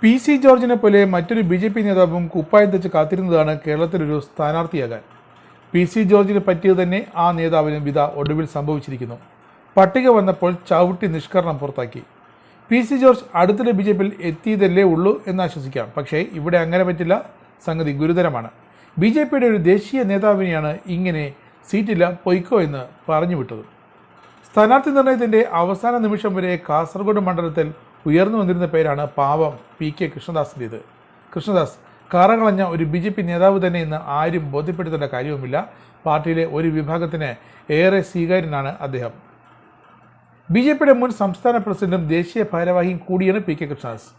PC ജോർജിനെ പോലെ മറ്റൊരു BJP നേതാവും കുപ്പായം തെച്ച് കാത്തിരുന്നതാണ് കേരളത്തിലൊരു സ്ഥാനാർത്ഥിയാകാൻ. PC ജോർജിന് പറ്റിയത് തന്നെ ആ നേതാവിന് ഒടുവിൽ സംഭവിച്ചിരിക്കുന്നു. പട്ടിക വന്നപ്പോൾ ചവിട്ടി നിഷ്കരണം പുറത്താക്കി. PC ജോർജ് അടുത്തിടെ BJPയിൽ എത്തിയതല്ലേ ഉള്ളൂ എന്ന് ആശ്വസിക്കാം. പക്ഷേ ഇവിടെ അങ്ങനെ പറ്റില്ല. സംഗതി ഗുരുതരമാണ്. BJPയുടെ ഒരു ദേശീയ നേതാവിനെയാണ് ഇങ്ങനെ സീറ്റില്ല പൊയ്ക്കോ എന്ന് പറഞ്ഞു വിട്ടത്. സ്ഥാനാർത്ഥി നിർണയത്തിൻ്റെ അവസാന നിമിഷം വരെ കാസർഗോഡ് മണ്ഡലത്തിൽ ഉയർന്നു വന്നിരുന്ന പേരാണ് പാവം PK കൃഷ്ണദാസിൻ്റേത്. കൃഷ്ണദാസ് കറകളഞ്ഞ ഒരു BJP നേതാവ് തന്നെ എന്ന് ആരും ബോധ്യപ്പെടുത്തേണ്ട കാര്യവുമില്ല. പാർട്ടിയിലെ ഒരു വിഭാഗത്തിന് ഏറെ സ്വീകാര്യനാണ് അദ്ദേഹം. BJPയുടെ മുൻ സംസ്ഥാന പ്രസിഡന്റും ദേശീയ ഭാരവാഹിയും കൂടിയാണ് PK കൃഷ്ണദാസ്.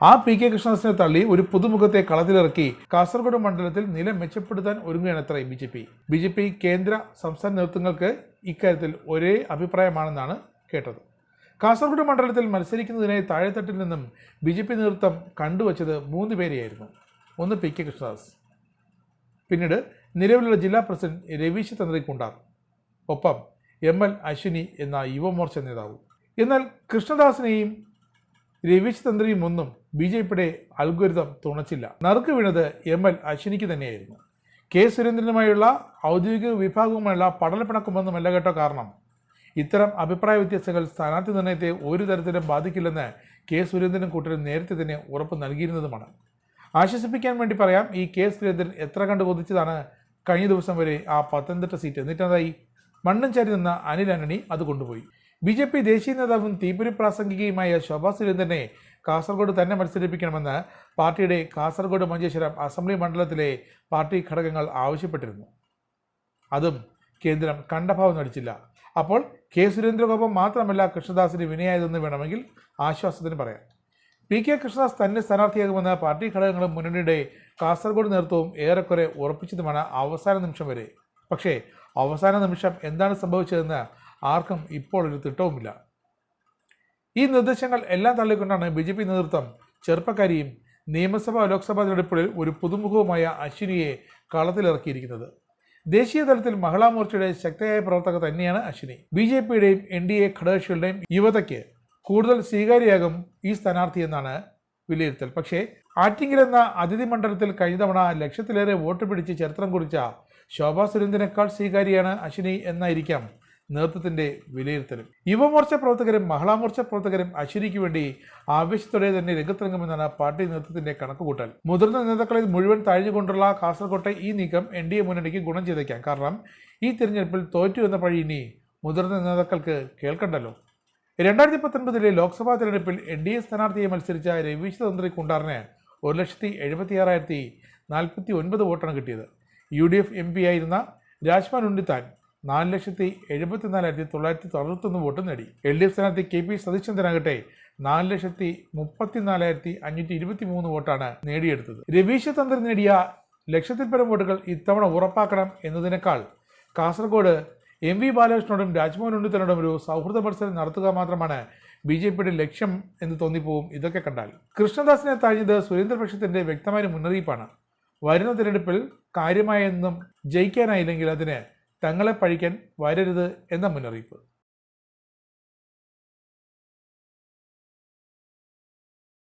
ആ PK കൃഷ്ണദാസിനെ തള്ളി ഒരു പുതുമുഖത്തെ കളത്തിലിറക്കി കാസർഗോഡ് മണ്ഡലത്തിൽ നില മെച്ചപ്പെടുത്താൻ ഒരുങ്ങുകയാണത്രേ BJP കേന്ദ്ര സംസ്ഥാന നേതൃത്വങ്ങൾക്ക് ഇക്കാര്യത്തിൽ ഒരേ അഭിപ്രായമാണെന്നാണ് കേട്ടത്. കാസർഗോഡ് മണ്ഡലത്തിൽ മത്സരിക്കുന്നതിനായി താഴെത്തട്ടിൽ നിന്നും BJP നേതൃത്വം കണ്ടുവച്ചത് 3 പേരെയായിരുന്നു. ഒന്ന് PK കൃഷ്ണദാസ്, പിന്നീട് നിലവിലുള്ള ജില്ലാ പ്രസിഡന്റ് രവീശ് തന്ത്രിക്കുണ്ടാർ, ഒപ്പം ML അശ്വിനി എന്ന യുവമോർച്ച നേതാവ്. എന്നാൽ കൃഷ്ണദാസിനെയും രവീശ് തന്ത്രിയും ഒന്നും BJPയുടെ അൽഗോരിതം തുണച്ചില്ല. നറുക്ക് വീണത് ML അശ്വിനിക്ക് തന്നെയായിരുന്നു. K സുരേന്ദ്രനുമായുള്ള ഔദ്യോഗിക വിഭാഗവുമായുള്ള പടലപ്പിണക്കമൊന്നുമല്ല കേട്ടോ കാരണം. ഇത്തരം അഭിപ്രായ വ്യത്യാസങ്ങൾ സ്ഥാനാർത്ഥി നിർണയത്തെ ഒരു തരത്തിലും ബാധിക്കില്ലെന്ന് K സുരേന്ദ്രനും കൂട്ടരും നേരത്തെ തന്നെ ഉറപ്പ് നൽകിയിരുന്നതുമാണ്. ആശ്വസിപ്പിക്കാൻ വേണ്ടി പറയാം, ഈ K സുരേന്ദ്രൻ എത്ര കണ്ട് കൊതിച്ചതാണ് കഴിഞ്ഞ ദിവസം വരെ ആ പത്തനംതിട്ട സീറ്റ്. എന്നിട്ടതായി മണ്ണും ചാരി നിന്ന അനിൽ ആന്റണി അത് കൊണ്ടുപോയി. BJP ദേശീയ നേതാവും തീപ്പൊരി പ്രാസംഗികയുമായ ശോഭാ സുരേന്ദ്രനെ കാസർഗോഡ് തന്നെ മത്സരിപ്പിക്കണമെന്ന് പാർട്ടിയുടെ കാസർഗോഡ് മഞ്ചേശ്വരം അസംബ്ലി മണ്ഡലത്തിലെ പാർട്ടി ഘടകങ്ങൾ ആവശ്യപ്പെട്ടിരുന്നു. അതും കേന്ദ്രം കണ്ടഭാവം നടിച്ചില്ല. അപ്പോൾ K സുരേന്ദ്രനൊപ്പം മാത്രമല്ല കൃഷ്ണദാസിന് വിനയായതെന്ന് വേണമെങ്കിൽ ആശ്വാസത്തിന് പറയാം. PK കൃഷ്ണദാസ് തന്നെ സ്ഥാനാർത്ഥിയാകുമെന്ന് പാർട്ടി ഘടകങ്ങളും മുന്നണിയുടെ കാസർഗോഡ് നേതൃത്വവും ഏറെക്കുറെ ഉറപ്പിച്ചതുമാണ് അവസാന നിമിഷം വരെ. പക്ഷേ അവസാന നിമിഷം എന്താണ് സംഭവിച്ചതെന്ന് ആർക്കും ഇപ്പോൾ ഒരു തിട്ടവുമില്ല. ഈ നിർദ്ദേശങ്ങൾ എല്ലാം തള്ളിക്കൊണ്ടാണ് BJP നേതൃത്വം ചെറുപ്പക്കാരിയും നിയമസഭാ ലോക്സഭാ തെരഞ്ഞെടുപ്പുകളിൽ ഒരു പുതുമുഖവുമായ അശ്വിനിയെ കളത്തിലിറക്കിയിരിക്കുന്നത്. ദേശീയ തലത്തിൽ മഹിളാ മോർച്ചയുടെ ശക്തയായ പ്രവർത്തക തന്നെയാണ് അശ്വിനി. BJPയുടെയും NDA ഘടകകക്ഷികളുടെയും യുവതയ്ക്ക് കൂടുതൽ സ്വീകാര്യയാകും ഈ സ്ഥാനാർത്ഥി എന്നാണ് വിലയിരുത്തൽ. പക്ഷേ ആറ്റിങ്ങൽ എന്ന അതിഥി മണ്ഡലത്തിൽ കഴിഞ്ഞ തവണ ലക്ഷത്തിലേറെ വോട്ട് പിടിച്ച് ചരിത്രം കുറിച്ച ശോഭാ സുരേന്ദ്രനേക്കാൾ സ്വീകാര്യയാണ് അശ്വിനി എന്നായിരിക്കാം നേതൃത്വത്തിന്റെ വിലയിരുത്തലും. യുവമോർച്ച പ്രവർത്തകരും മഹിളാ മോർച്ച പ്രവർത്തകരും അശ്വിനിക്ക് വേണ്ടി ആവേശത്തോടെ തന്നെ രംഗത്തിറങ്ങുമെന്നാണ് പാർട്ടി നേതൃത്വത്തിന്റെ കണക്കുകൂട്ടൽ. മുതിർന്ന നേതാക്കളെ മുഴുവൻ താഴ്ന്നുകൊണ്ടുള്ള കാസർകോട്ടെ ഈ നീക്കം NDA മുന്നണിക്ക് ഗുണം ചെയ്തേക്കാം. കാരണം ഈ തിരഞ്ഞെടുപ്പിൽ തോറ്റു എന്ന പഴി ഇനി മുതിർന്ന നേതാക്കൾക്ക് കേൾക്കണ്ടല്ലോ. 2019 ലോക്സഭാ തെരഞ്ഞെടുപ്പിൽ NDA സ്ഥാനാർത്ഥിയെ മത്സരിച്ച രവീശ് തന്ത്രി കുണ്ടാറിന് 1,76,049 വോട്ടാണ് കിട്ടിയത്. UDF MP ആയിരുന്ന രാജ്മാൻ ഉണ്ണിത്താൻ 4,74,961 വോട്ട് നേടി. LDF സ്ഥാനാർത്ഥി KP സതീശചന്ദ്രനാകട്ടെ 4,34,523 വോട്ടാണ് നേടിയെടുത്തത്. രവീശ് തന്ത്രി നേടിയ ലക്ഷത്തിൽ പരം വോട്ടുകൾ ഇത്തവണ ഉറപ്പാക്കണം എന്നതിനേക്കാൾ കാസർഗോഡ് MV ബാലകൃഷ്ണനോടും രാജ്മോഹൻ ഉണ്ണിത്താനോടും ഒരു സൗഹൃദ മത്സരം നടത്തുക മാത്രമാണ് BJPയുടെ ലക്ഷ്യം എന്ന് തോന്നിപ്പോവും ഇതൊക്കെ കണ്ടാൽ. കൃഷ്ണദാസിനെ താഴ്ന്നത് സുരേന്ദ്രപക്ഷത്തിന്റെ വ്യക്തമായ മുന്നറിയിപ്പാണ്. വരുന്ന തിരഞ്ഞെടുപ്പിൽ കാര്യമായൊന്നും ജയിക്കാനായില്ലെങ്കിൽ അതിന് തങ്ങളെ പഴിക്കാൻ വരരുത് എന്ന മുന്നറിയിപ്പ്.